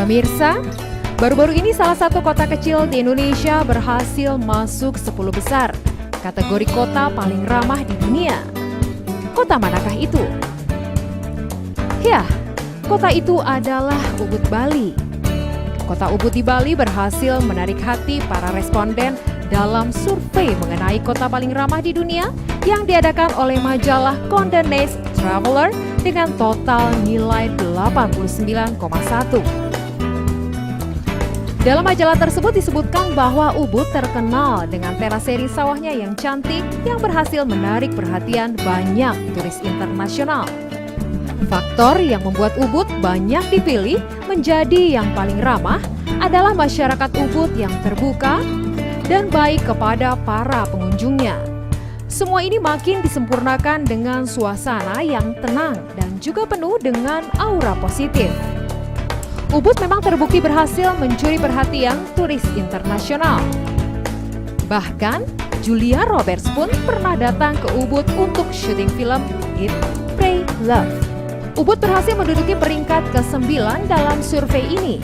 Pemirsa, baru-baru ini salah satu kota kecil di Indonesia berhasil masuk 10 besar kategori kota paling ramah di dunia. Kota manakah itu? Ya, kota itu adalah Ubud, Bali. Kota Ubud di Bali berhasil menarik hati para responden dalam survei mengenai kota paling ramah di dunia yang diadakan oleh majalah Condé Nast Traveler dengan total nilai 89,1. Dalam majalah tersebut disebutkan bahwa Ubud terkenal dengan teraseri sawahnya yang cantik yang berhasil menarik perhatian banyak turis internasional. Faktor yang membuat Ubud banyak dipilih menjadi yang paling ramah adalah masyarakat Ubud yang terbuka dan baik kepada para pengunjungnya. Semua ini makin disempurnakan dengan suasana yang tenang dan juga penuh dengan aura positif. Ubud memang terbukti berhasil mencuri perhatian turis internasional. Bahkan, Julia Roberts pun pernah datang ke Ubud untuk syuting film Eat, Pray, Love. Ubud berhasil menduduki peringkat ke-9 dalam survei ini.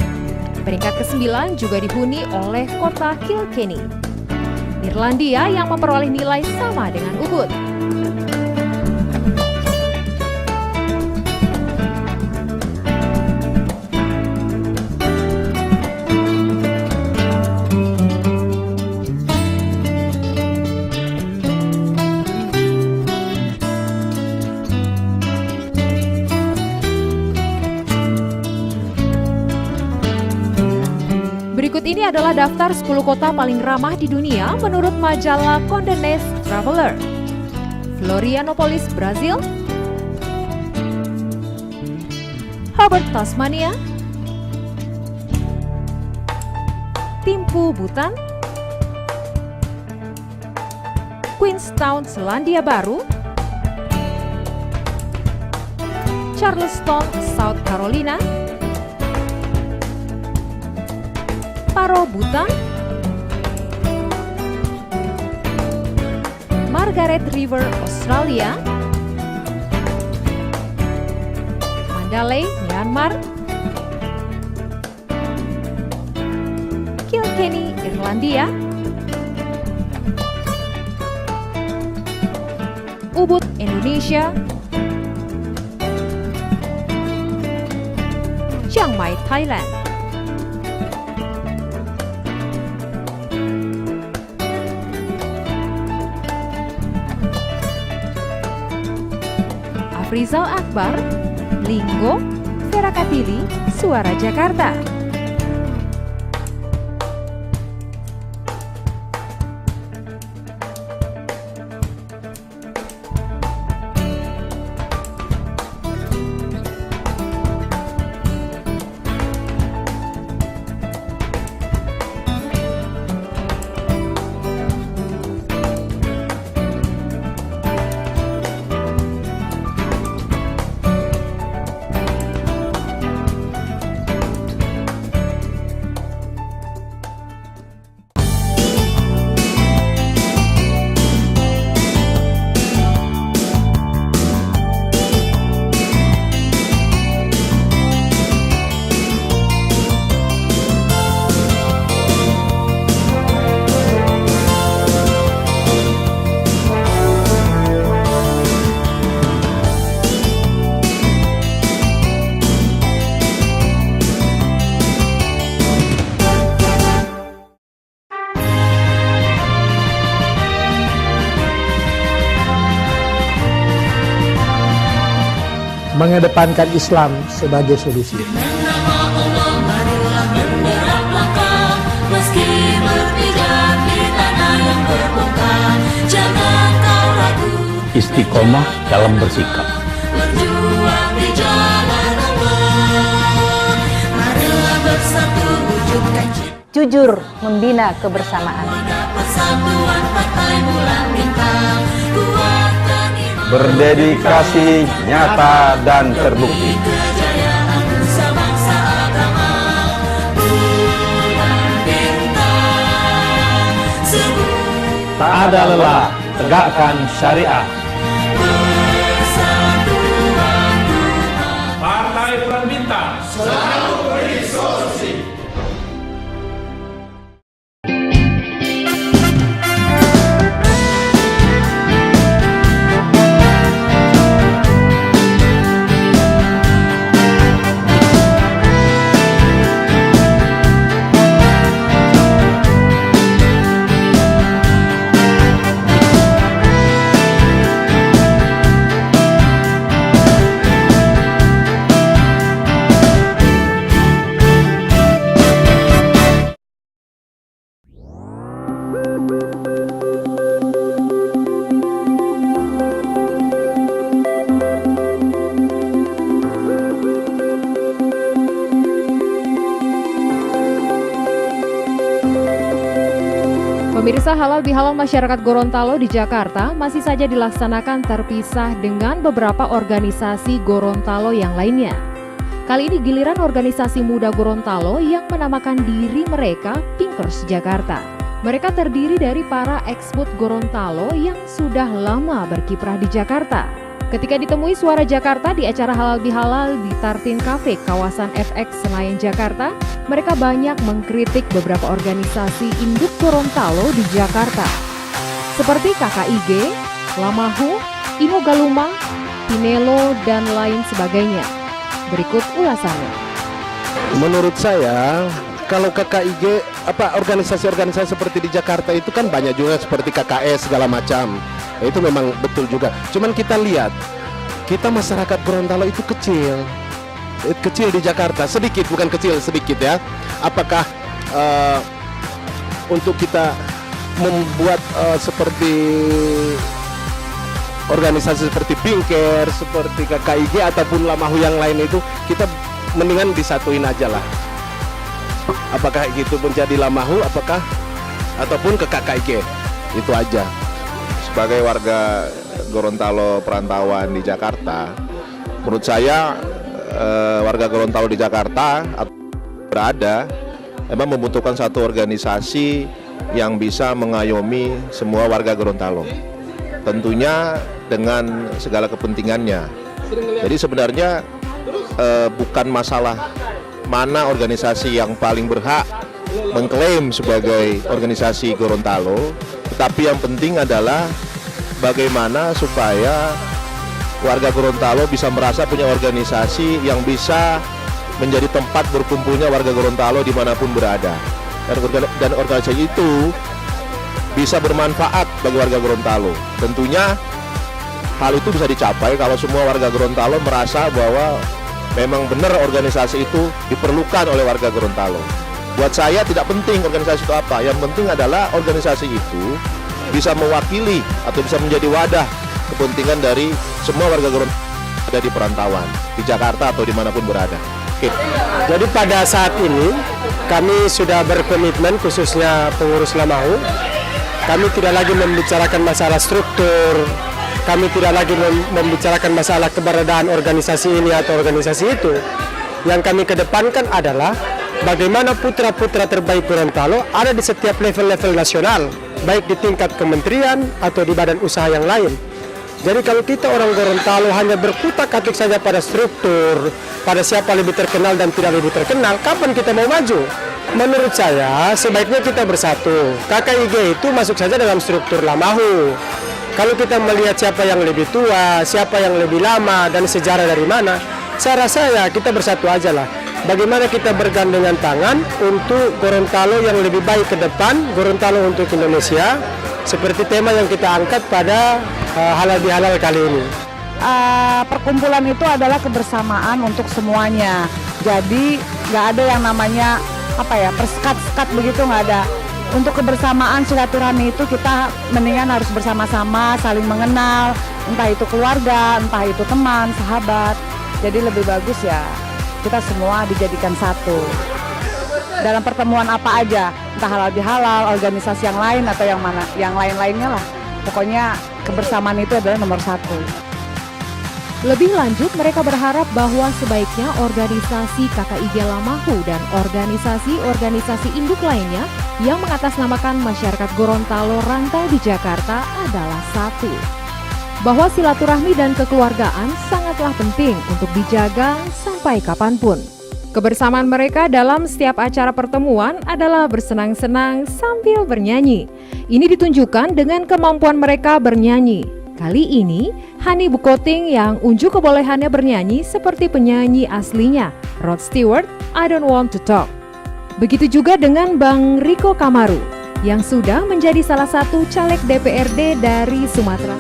Peringkat ke-9 juga dihuni oleh kota Kilkenny, Irlandia yang memperoleh nilai sama dengan Ubud. Berikut ini adalah daftar 10 kota paling ramah di dunia menurut majalah Condé Nast Traveler. Florianopolis, Brazil. Hobart, Tasmania. Thimphu, Bhutan. Queenstown, Selandia Baru. Charleston, South Carolina. Paro, Bhutan. Margaret River, Australia. Mandalay, Myanmar. Kilkenny, Irlandia. Ubud, Indonesia. Chiang Mai, Thailand. Rizal Akbar, Linggo, Vera Katili, Suara Jakarta. Mengedepankan Islam sebagai solusi. Istiqomah dalam bersikap. Jujur membina kebersamaan. Berdedikasi nyata dan terbukti. Tak ada lelah, tegakkan syariah. Partai Peran Bintang selalu beri solusi. Pemirsa, halal bihalal masyarakat Gorontalo di Jakarta masih saja dilaksanakan terpisah dengan beberapa organisasi Gorontalo yang lainnya. Kali ini giliran organisasi muda Gorontalo yang menamakan diri mereka Pinkers Jakarta. Mereka terdiri dari para eksput Gorontalo yang sudah lama berkiprah di Jakarta. Ketika ditemui Suara Jakarta di acara halal bihalal di Tartin Cafe kawasan FX Senayan Jakarta, mereka banyak mengkritik beberapa organisasi induk Gorontalo di Jakarta, seperti KKIG, Lamahu, Imo Galuma, Pinelo, dan lain sebagainya. Berikut ulasannya. Menurut saya, kalau KKIG, organisasi-organisasi seperti di Jakarta itu kan banyak juga seperti KKS segala macam. Itu memang betul juga. Cuman kita lihat, kita masyarakat Gorontalo itu kecil di Jakarta, sedikit, bukan kecil, sedikit ya. Apakah untuk kita membuat seperti organisasi seperti Pinker, seperti KKIG ataupun Lamahu yang lain itu, kita mendingan disatuin aja lah. Apakah gitu menjadi Lamahu, ataupun ke KKIG, itu aja. Sebagai warga Gorontalo perantauan di Jakarta, menurut saya warga Gorontalo di Jakarta berada memang membutuhkan satu organisasi yang bisa mengayomi semua warga Gorontalo, tentunya dengan segala kepentingannya. Jadi sebenarnya bukan masalah mana organisasi yang paling berhak mengklaim sebagai organisasi Gorontalo, tetapi yang penting adalah bagaimana supaya warga Gorontalo bisa merasa punya organisasi yang bisa menjadi tempat berkumpulnya warga Gorontalo dimanapun berada. Dan organisasi itu bisa bermanfaat bagi warga Gorontalo. Tentunya hal itu bisa dicapai kalau semua warga Gorontalo merasa bahwa memang benar organisasi itu diperlukan oleh warga Gorontalo. Buat saya tidak penting organisasi itu apa, yang penting adalah organisasi itu bisa mewakili atau bisa menjadi wadah kepentingan dari semua warga Gorontalo ada di perantauan, di Jakarta atau dimanapun berada. Oke. Jadi pada saat ini kami sudah berkomitmen, khususnya pengurus Lamahu, kami tidak lagi membicarakan masalah struktur, kami tidak lagi membicarakan masalah keberadaan organisasi ini atau organisasi itu. Yang kami kedepankan adalah bagaimana putra-putra terbaik Gorontalo ada di setiap level-level nasional, baik di tingkat kementerian atau di badan usaha yang lain. Jadi kalau kita orang Gorontalo hanya berkutak-atik saja pada struktur, pada siapa lebih terkenal dan tidak lebih terkenal, kapan kita mau maju? Menurut saya, sebaiknya kita bersatu. KKIG itu masuk saja dalam struktur Lamahu. Kalau kita melihat siapa yang lebih tua, siapa yang lebih lama, dan sejarah dari mana, saya rasa ya kita bersatu aja lah. Bagaimana kita bergandengan tangan untuk Gorontalo yang lebih baik ke depan, Gorontalo untuk Indonesia, seperti tema yang kita angkat pada halal bihalal kali ini. Perkumpulan itu adalah kebersamaan untuk semuanya. Jadi nggak ada yang namanya persekat-sekat begitu, nggak ada. Untuk kebersamaan silaturahmi itu kita mendingan harus bersama-sama, saling mengenal, entah itu keluarga, entah itu teman, sahabat. Jadi lebih bagus ya kita semua dijadikan satu. Dalam pertemuan apa aja, entah halal bihalal, organisasi yang lain atau yang mana, yang lain-lainnya lah. Pokoknya kebersamaan itu adalah nomor satu. Lebih lanjut, mereka berharap bahwa sebaiknya organisasi KKIG Lamahu dan organisasi-organisasi induk lainnya yang mengatasnamakan masyarakat Gorontalo rantau di Jakarta adalah satu. Bahwa silaturahmi dan kekeluargaan sangatlah penting untuk dijaga sampai kapanpun. Kebersamaan mereka dalam setiap acara pertemuan adalah bersenang-senang sambil bernyanyi. Ini ditunjukkan dengan kemampuan mereka bernyanyi. Kali ini, Hani Bukoting yang unjuk kebolehannya bernyanyi seperti penyanyi aslinya, Rod Stewart, I Don't Want to Talk. Begitu juga dengan Bang Riko Kamaru, yang sudah menjadi salah satu caleg DPRD dari Sumatera.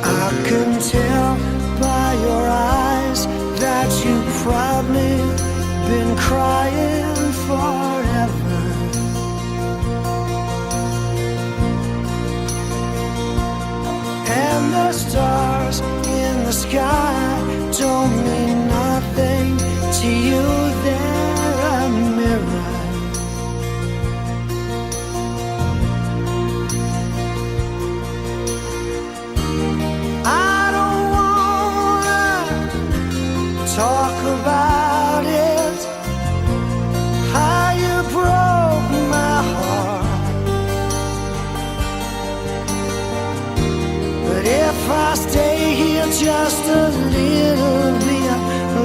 I can tell crying forever. And the stars in the sky don't mean nothing to you. They're a mirror. I don't wanna talk about it, how you broke my heart. But if I stay here just a little bit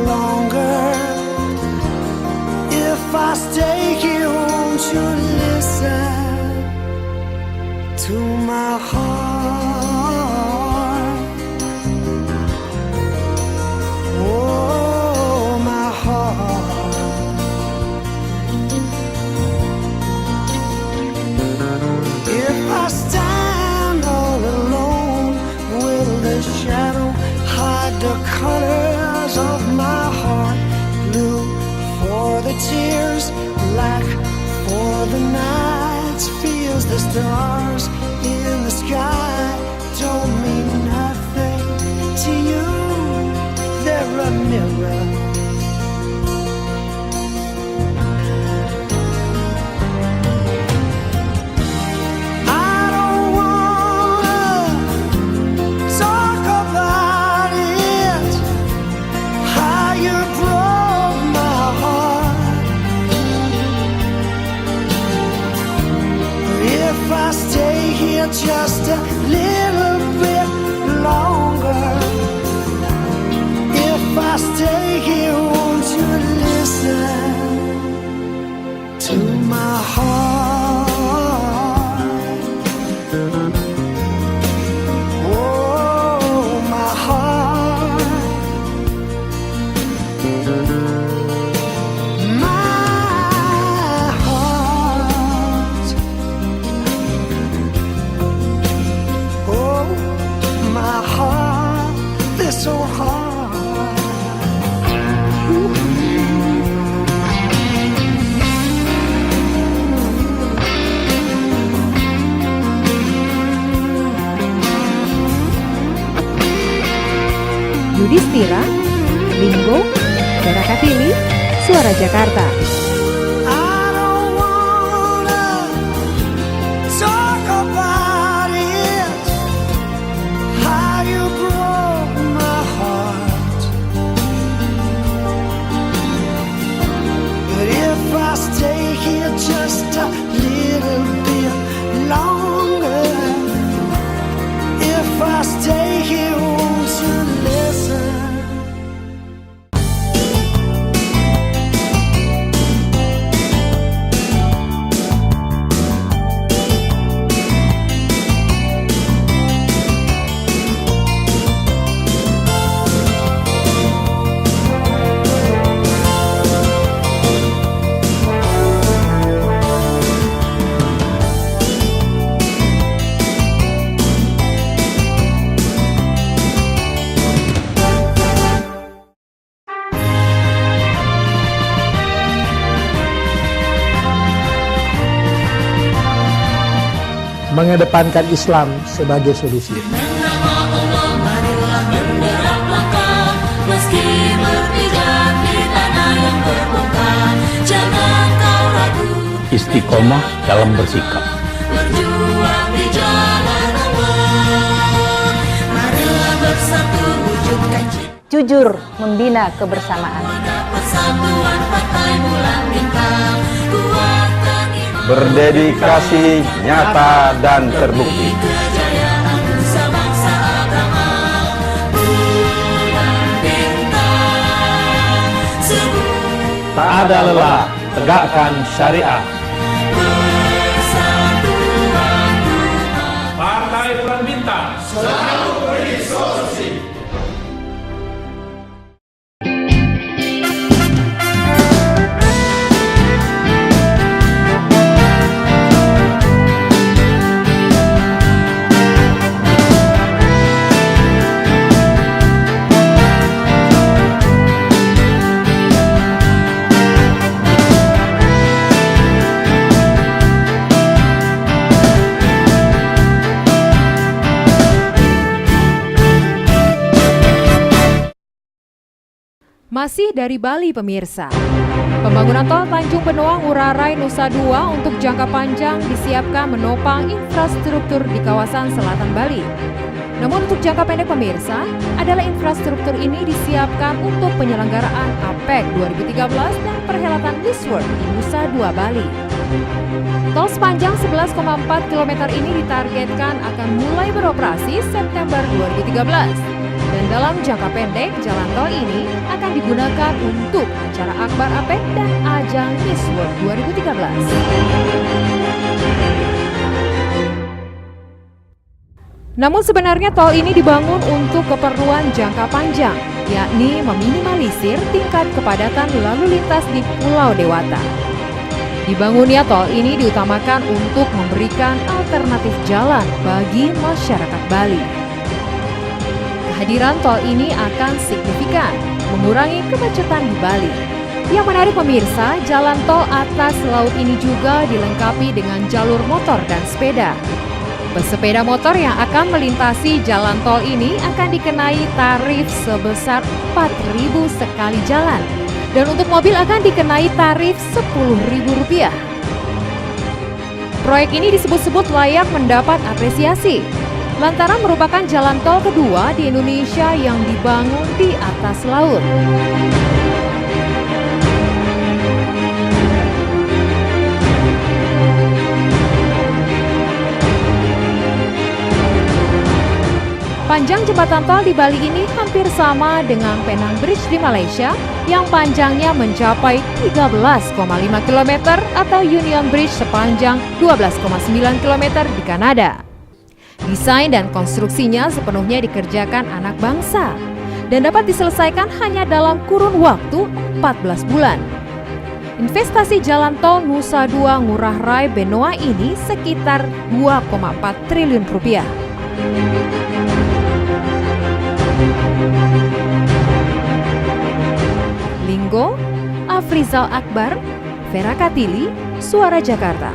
longer, if I stay here, won't you listen to my heart? Oh, my heart. If I stand all alone, will the shadow hide the colors of my heart? Blue for the tears, black for the nights. Feels the stars in the sky don't mean nothing to you. They're a mirror. I don't wanna talk about it, how you broke my heart. If I stay here just a little bit longer, if I stay here, won't you listen to my heart? Oh, my heart. My heart. Oh, my heart. This so hard. Yudhistira, Ringo, Dara Katili, Suara Jakarta. I don't wanna talk about it, how you broke my heart. But if I stay here just a little bit longer, if I stay here, won't you listen? Mengedepankan Islam sebagai solusi. Meski berpijak di tanah yang terbongkar, jangan kau ragu. Istiqomah dalam bersikap. Berjuang di jalan Allah. Marilah bersatu wujudkan cita. Jujur membina kebersamaan. Persatuan partai bulan bintang. Kuatkan iman. Berdedikasi nyata dan terbukti. Kejayaan bangsa bangsa agama. Bulan bintang. Tak ada lelah, tegakkan syariah. Persatuan Partai Bulan Bintang selalu beri solusi. Masih dari Bali pemirsa. Pembangunan tol Tanjung Benoa Ngurah Rai Nusa Dua untuk jangka panjang disiapkan menopang infrastruktur di kawasan selatan Bali. Namun untuk jangka pendek pemirsa, adalah infrastruktur ini disiapkan untuk penyelenggaraan APEC 2013 dan perhelatan Miss World di Nusa Dua Bali. Tol sepanjang 11,4 km ini ditargetkan akan mulai beroperasi September 2013. Dan dalam jangka pendek, jalan tol ini akan digunakan untuk acara Akbar APEC dan ajang Miss World 2013. Namun sebenarnya tol ini dibangun untuk keperluan jangka panjang, yakni meminimalisir tingkat kepadatan lalu lintas di Pulau Dewata. Dibangunnya tol ini diutamakan untuk memberikan alternatif jalan bagi masyarakat Bali. Kehadiran tol ini akan signifikan mengurangi kemacetan di Bali. Yang menarik pemirsa, jalan tol atas laut ini juga dilengkapi dengan jalur motor dan sepeda. Pesepeda motor yang akan melintasi jalan tol ini akan dikenai tarif sebesar Rp4.000 sekali jalan. Dan untuk mobil akan dikenai tarif Rp10.000. Proyek ini disebut-sebut layak mendapat apresiasi lantaran merupakan jalan tol kedua di Indonesia yang dibangun di atas laut. Panjang jembatan tol di Bali ini hampir sama dengan Penang Bridge di Malaysia yang panjangnya mencapai 13,5 km atau Union Bridge sepanjang 12,9 km di Kanada. Desain dan konstruksinya sepenuhnya dikerjakan anak bangsa dan dapat diselesaikan hanya dalam kurun waktu 14 bulan. Investasi jalan tol Nusa Dua Ngurah Rai Benoa ini sekitar Rp2,4 triliun. Linggo, Afrizal Akbar, Vera Katili, Suara Jakarta.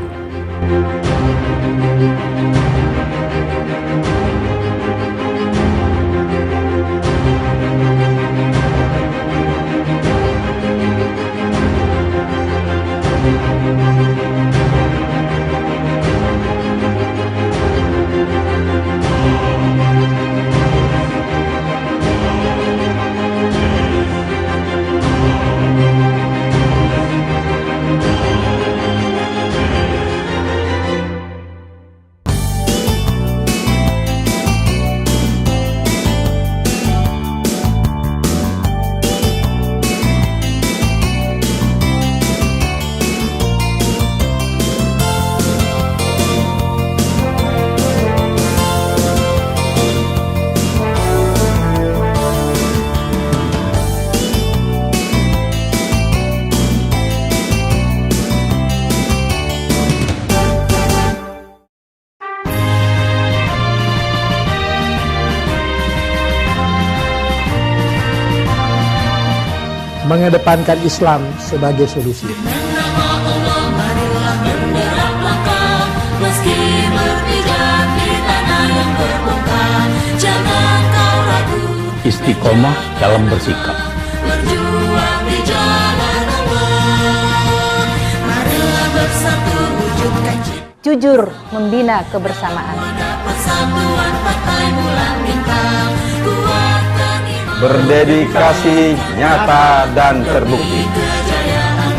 Mengedepankan Islam sebagai solusi. Nama Allah marilah menderap langkah, meski berpijak di tanah yang berbongkar. Jangan kau ragu, Istiqomah dalam bersikap. berjuang di jalan Allah. Marilah bersatu wujudkan cita. Jujur membina kebersamaan. Persatuan partai bulan bintang, kuatkan iman. Berdedikasi nyata dan terbukti. Kejayaan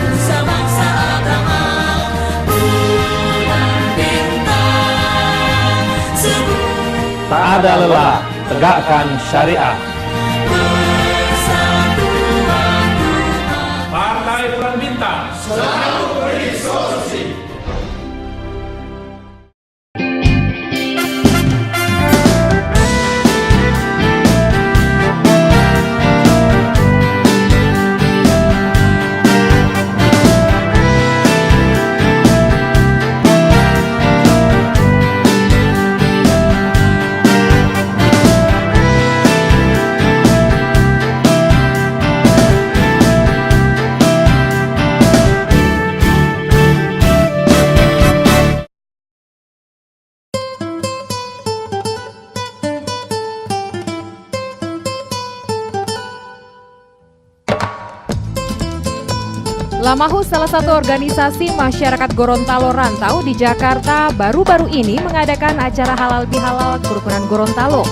bangsa agama, bulan bintang, sebuah Tak ada lelah, tegakkan syariah. persatuan umat. Partai Bulan Bintang selalu beri solusi. Lamahu, salah satu organisasi masyarakat Gorontalo rantau di Jakarta, baru-baru ini mengadakan acara halal bihalal kerukunan Gorontalo.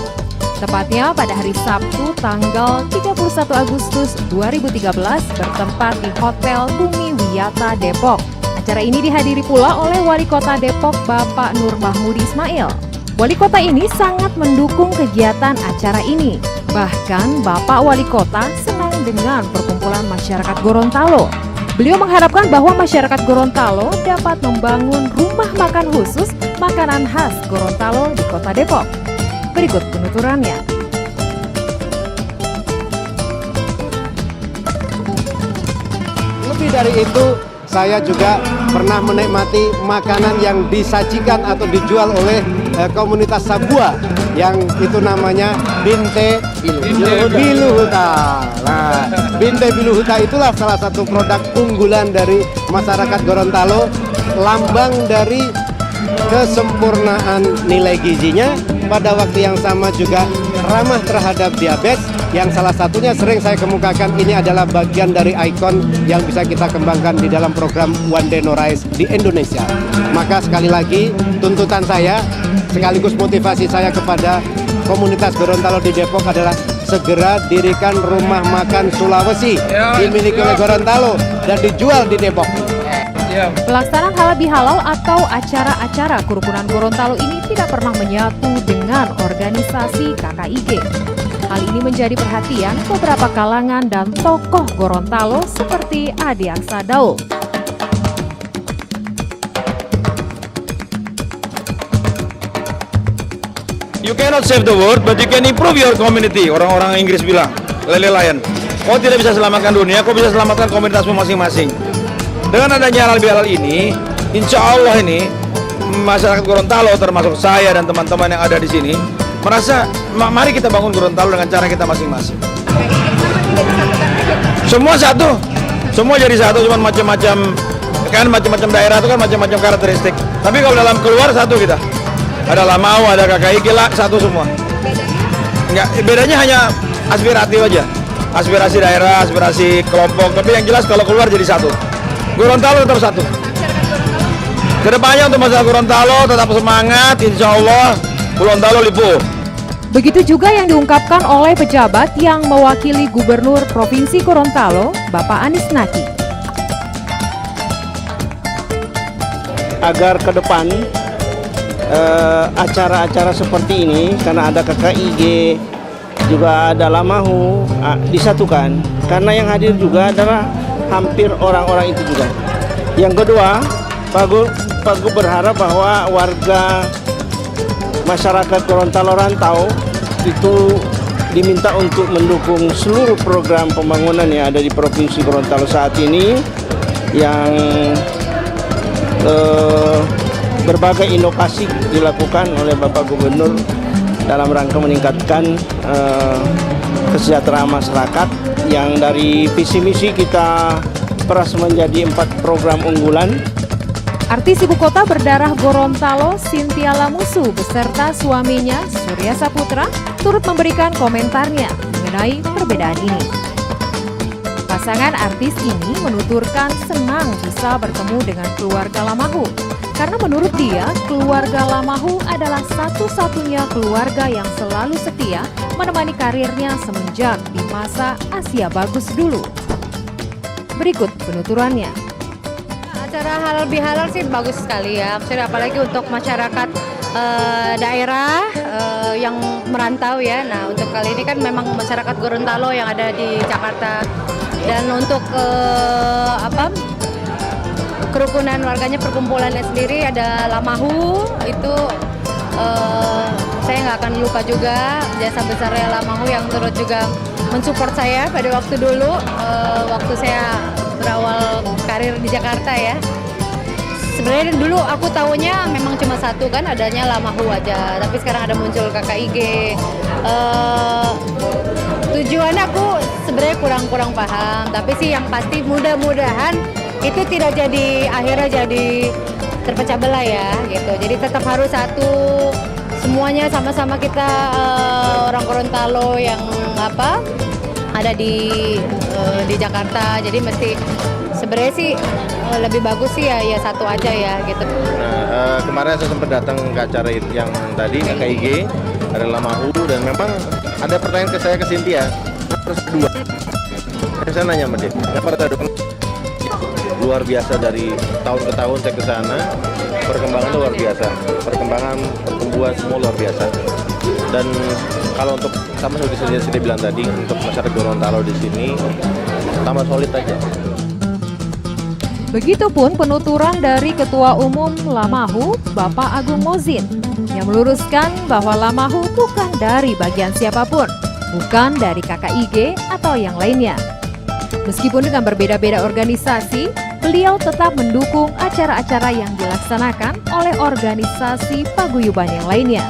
Tepatnya pada hari Sabtu tanggal 31 Agustus 2013 bertempat di Hotel Bumi Wiyata Depok. Acara ini dihadiri pula oleh Wali Kota Depok Bapak Nur Mahmudi Ismail. Wali Kota ini sangat mendukung kegiatan acara ini. Bahkan Bapak Wali Kota senang dengan perkumpulan masyarakat Gorontalo. Beliau mengharapkan bahwa masyarakat Gorontalo dapat membangun rumah makan khusus makanan khas Gorontalo di Kota Depok. Berikut penuturannya. Lebih dari itu, saya juga pernah menikmati makanan yang disajikan atau dijual oleh komunitas Sabua yang itu namanya Binte Biluhuta. Nah, Binte Biluhuta itulah salah satu produk unggulan dari masyarakat Gorontalo, lambang dari kesempurnaan nilai gizinya, pada waktu yang sama juga ramah terhadap diabetes, yang salah satunya sering saya kemukakan ini adalah bagian dari ikon yang bisa kita kembangkan di dalam program One Day No Rice di Indonesia. Maka sekali lagi tuntutan saya sekaligus motivasi saya kepada komunitas Gorontalo di Depok adalah segera dirikan rumah makan Sulawesi dimiliki oleh Gorontalo dan dijual di Depok. Pelaksanaan halal bihalal atau acara-acara kerukunan Gorontalo ini tidak pernah menyatu dengan organisasi KKIG. Hal ini menjadi perhatian beberapa kalangan dan tokoh Gorontalo seperti Ade Aksa Daul. You cannot save the world, but you can improve your community. Orang-orang Inggris bilang, Lele Lion. Kau tidak bisa selamatkan dunia, kau bisa selamatkan komunitasmu masing-masing. Dengan adanya halal bihalal ini, insya Allah ini masyarakat Gorontalo termasuk saya dan teman-teman yang ada di sini merasa, mari kita bangun Gorontalo dengan cara kita masing-masing. Semua satu, semua jadi satu, cuma macam-macam kan, macam-macam daerah itu kan macam-macam karakteristik. Tapi kalau dalam keluar satu kita. Ada Lamahu, ada KKIG, satu semua. Enggak, bedanya hanya aspiratif aja. Aspirasi daerah, aspirasi kelompok, tapi yang jelas kalau keluar jadi satu. Gorontalo tetap satu. Kedepannya untuk masyarakat Gorontalo tetap semangat, insya Allah Gorontalo lipo. Begitu juga yang diungkapkan oleh pejabat yang mewakili Gubernur Provinsi Gorontalo, Bapak Anies Naki. Agar ke depan acara-acara seperti ini, karena ada KKIG, juga ada Lamahu, disatukan. Karena yang hadir juga adalah hampir orang-orang itu juga. Yang kedua, Pak Gu berharap bahwa warga masyarakat Gorontalo rantau itu diminta untuk mendukung seluruh program pembangunan yang ada di Provinsi Gorontalo saat ini, yang berbagai inovasi dilakukan oleh Bapak Gubernur dalam rangka meningkatkan kesejahteraan masyarakat, yang dari visi misi kita peras menjadi 4 program unggulan. Artis ibu kota berdarah Gorontalo, Cynthia Lamusu beserta suaminya Surya Saputra turut memberikan komentarnya mengenai perbedaan ini. Pasangan artis ini menuturkan senang bisa bertemu dengan keluarga Lamahu. Karena menurut dia, keluarga Lamahu adalah satu-satunya keluarga yang selalu setia menemani karirnya semenjak di masa Asia Bagus dulu. Berikut penuturannya. Acara halal bihalal sih bagus sekali ya, maksudnya apalagi untuk masyarakat daerah yang merantau ya. Nah, untuk kali ini kan memang masyarakat Gorontalo yang ada di Jakarta, dan untuk kerukunan warganya, perkumpulannya sendiri ada Lamahu, itu saya nggak akan lupa juga jasa besarnya Lamahu yang turut juga mensupport saya pada waktu dulu, waktu saya berawal karir di Jakarta ya. Sebenarnya dulu aku tahunya memang cuma satu kan, adanya Lamahu aja, tapi sekarang ada muncul KKIG. Tujuannya aku sebenarnya kurang paham, tapi sih yang pasti mudah-mudahan itu tidak jadi akhirnya jadi terpecah belah ya gitu. Jadi tetap harus satu, semuanya sama-sama kita orang Gorontalo yang ada di Jakarta. Jadi mesti sebenarnya sih lebih bagus sih ya satu aja ya gitu. Nah, kemarin saya sempat datang ke acara yang tadi KKIG, ada Lamahu, dan memang ada pertanyaan ke saya, ke Cynthia, terus dua. Saya nanya sama dia, kenapa ada dua? Luar biasa, dari tahun ke tahun saya ke sana, perkembangan luar biasa, pertumbuhan semua luar biasa. Dan kalau untuk sama seperti saya bilang tadi, untuk masyarakat Gorontalo di sini tambah solid aja. Begitupun penuturan dari Ketua Umum Lamahu, Bapak Agung Mozin, yang meluruskan bahwa Lamahu bukan dari bagian siapapun, bukan dari KKIG atau yang lainnya. Meskipun dengan berbeda-beda organisasi, beliau tetap mendukung acara-acara yang dilaksanakan oleh organisasi paguyuban yang lainnya.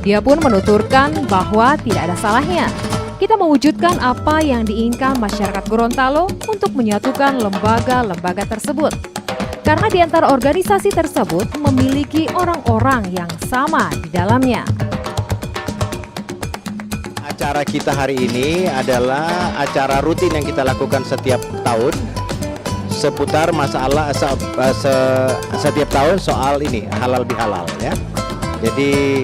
Dia pun menuturkan bahwa tidak ada salahnya kita mewujudkan apa yang diinginkan masyarakat Gorontalo untuk menyatukan lembaga-lembaga tersebut. Karena di antara organisasi tersebut memiliki orang-orang yang sama di dalamnya. Acara kita hari ini adalah acara rutin yang kita lakukan setiap tahun seputar masalah setiap tahun soal ini halal bihalal ya. Jadi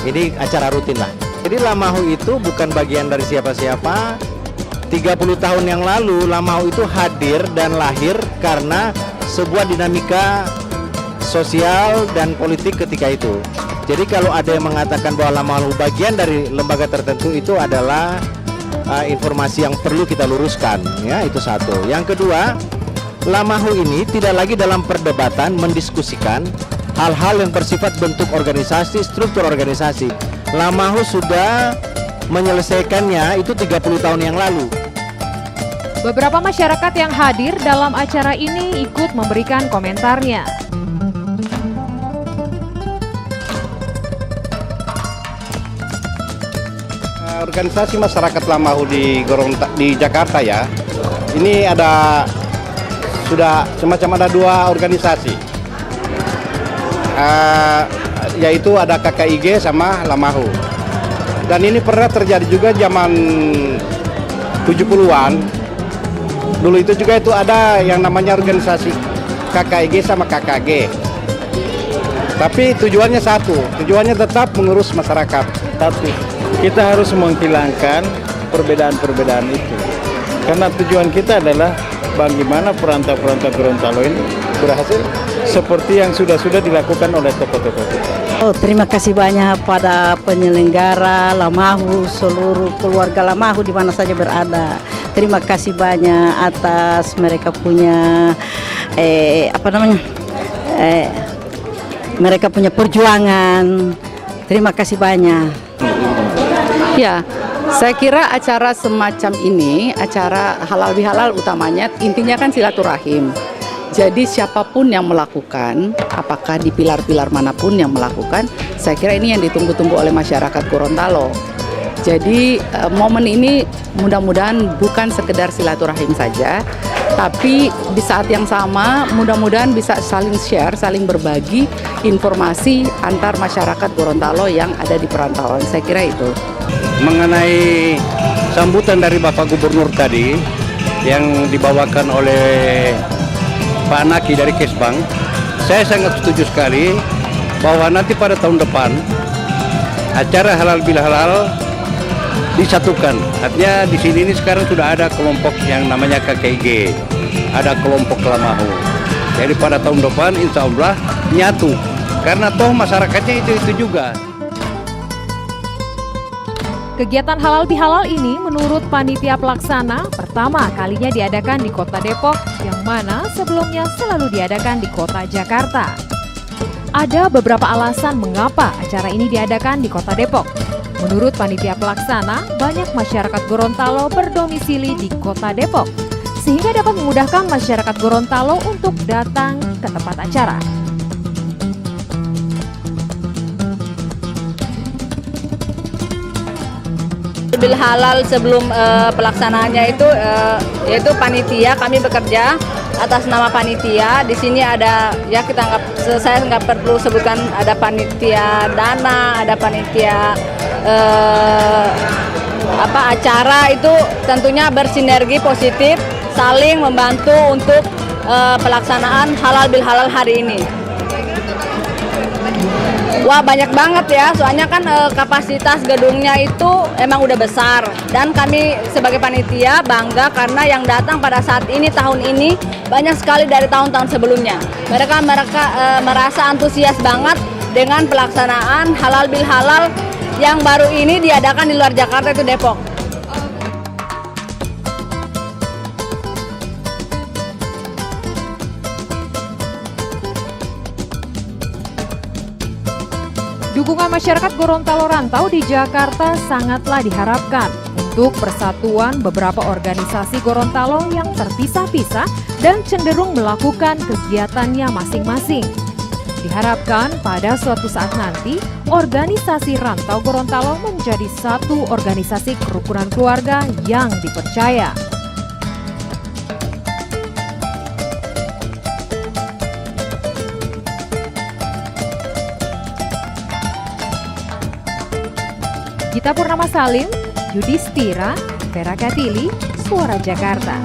ini acara rutin lah. Jadi Lamahu itu bukan bagian dari siapa-siapa. 30 tahun yang lalu Lamahu itu hadir dan lahir karena sebuah dinamika sosial dan politik ketika itu. Jadi kalau ada yang mengatakan bahwa Lamahu bagian dari lembaga tertentu, itu adalah informasi yang perlu kita luruskan ya, itu satu. Yang kedua, Lamahu ini tidak lagi dalam perdebatan mendiskusikan hal-hal yang bersifat bentuk organisasi, struktur organisasi. Lamahu sudah menyelesaikannya itu 30 tahun yang lalu. Beberapa masyarakat yang hadir dalam acara ini ikut memberikan komentarnya. Organisasi masyarakat Lamahu di Jakarta ya, ini sudah semacam ada dua organisasi. Yaitu ada KKIG sama Lamahu. Dan ini pernah terjadi juga zaman 70-an. Dulu itu juga itu ada yang namanya organisasi KKIG sama KKG. Tapi tujuannya satu, tujuannya tetap mengurus masyarakat. Tapi kita harus menghilangkan perbedaan-perbedaan itu. Karena tujuan kita adalah bagaimana perantau-perantau Gorontalo ini berhasil seperti yang sudah dilakukan oleh tokoh-tokoh kita. Terima kasih banyak pada penyelenggara Lamahu, seluruh keluarga Lamahu di mana saja berada. Terima kasih banyak atas mereka punya mereka punya perjuangan. Terima kasih banyak. Ya, saya kira acara semacam ini, acara halal bihalal utamanya, intinya kan silaturahim. Jadi siapapun yang melakukan, apakah di pilar-pilar manapun yang melakukan, saya kira ini yang ditunggu-tunggu oleh masyarakat Gorontalo. Jadi momen ini mudah-mudahan bukan sekedar silaturahim saja, tapi di saat yang sama mudah-mudahan bisa saling share, saling berbagi informasi antar masyarakat Gorontalo yang ada di perantauan. Saya kira itu. Mengenai sambutan dari Bapak Gubernur tadi yang dibawakan oleh Pak Naki dari Kesbang, saya sangat setuju sekali bahwa nanti pada tahun depan acara halal bihalal disatukan. Artinya di sini ini sekarang sudah ada kelompok yang namanya KKIG, ada kelompok Lamahu. Jadi pada tahun depan insya Allah nyatu, karena toh masyarakatnya itu juga. Kegiatan halal bihalal ini menurut panitia pelaksana pertama kalinya diadakan di Kota Depok, yang mana sebelumnya selalu diadakan di Kota Jakarta. Ada beberapa alasan mengapa acara ini diadakan di Kota Depok. Menurut panitia pelaksana, banyak masyarakat Gorontalo berdomisili di Kota Depok, sehingga dapat memudahkan masyarakat Gorontalo untuk datang ke tempat acara. Bil halal sebelum pelaksanaannya itu yaitu panitia, kami bekerja atas nama panitia. Di sini ada ya saya nggak perlu sebutkan, ada panitia dana, ada panitia acara itu tentunya bersinergi positif, saling membantu untuk pelaksanaan halal bil halal hari ini. Wah, banyak banget ya, soalnya kan kapasitas gedungnya itu emang udah besar, dan kami sebagai panitia bangga karena yang datang pada saat ini tahun ini banyak sekali dari tahun-tahun sebelumnya. Mereka merasa antusias banget dengan pelaksanaan halal bil halal yang baru ini diadakan di luar Jakarta, itu Depok. Dukungan masyarakat Gorontalo Rantau di Jakarta sangatlah diharapkan untuk persatuan beberapa organisasi Gorontalo yang terpisah-pisah dan cenderung melakukan kegiatannya masing-masing. Diharapkan pada suatu saat nanti, organisasi Rantau Gorontalo menjadi satu organisasi kerukunan keluarga yang dipercaya. Gita Purnama Salim, Yudhistira, Vera Katili, Suara Jakarta.